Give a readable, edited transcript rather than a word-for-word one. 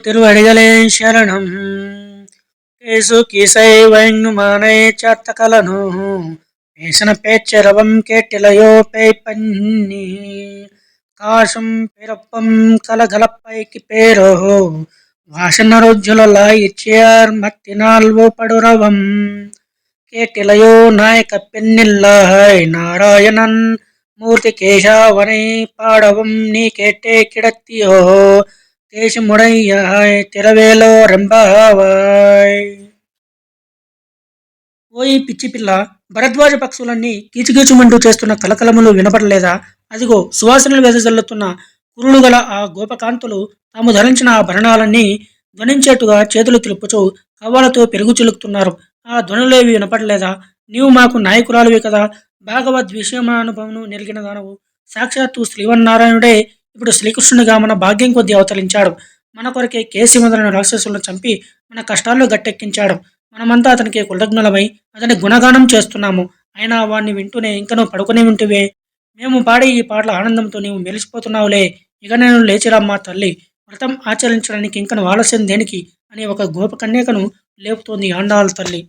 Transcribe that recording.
తిరువడిగలే శరణం కేసు కీసై వైన్నుమానై చాత్తకలను பேசன பேச்சரவம் கேட்டிலையோ பேய்ப்பன்னி కాశం పిరప్పం కలగలపైకి పేరో వాసనరుజ్జుల ఇచ్చియార్ మత్తినాల్వో పడురవం కేటిలయో నాయక పెన్నిల్లాయ్ నారాయణన్ మూర్తి కేశవனை பாடவும் நீ கேட்டே கிடத்தியோ தேசமுடையாய் తిరవేలో రెంబావాయ్. ఓయి పిచ్చి పిల్ల, భరద్వాజ పక్షులన్నీ కీచుకీచుమంటూ చేస్తున్న కలకలములు వినపడలేదా? అదిగో సువాసనలు వెదజల్లుతున్న కురులు గల ఆ గోపకాంతులు తాము ధరించిన ఆ భరణాలన్నీ ధ్వనించేట్టుగా చేతులు తిలుపుచూ కవ్వాలతో పెరుగు చిలుకుతున్నారు. ఆ ధ్వనులేవి వినపడలేదా? నీవు మాకు నాయకురాలివి కదా, భాగవద్ విషయమానుభవము నెరిగిన దానవు. సాక్షాత్తు శ్రీవన్నారాయణుడే ఇప్పుడు శ్రీకృష్ణునిగా మన భాగ్యం కొద్దీ అవతరించాడు. మన కొరకే కేసి మొదలైన రాక్షసులను చంపి మన కష్టాల్లో గట్టెక్కించాడు. మనమంతా అతనికి కృతజ్ఞులమై అతని గుణగానం చేస్తున్నాము. అయినా వాణ్ణి వింటూనే ఇంక నువ్వు పడుకుని ఉంటివే. మేము పాడే ఈ పాటల ఆనందంతో నీవు మెలిసిపోతున్నావులే. ఇక నేను లేచిరమ్మా తల్లి, వ్రతం ఆచరించడానికి ఇంక నువ్వు ఆలస్యం దేనికి అని ఒక గోపకన్యకను లేపుతోంది ఆండాళ్ళ తల్లి.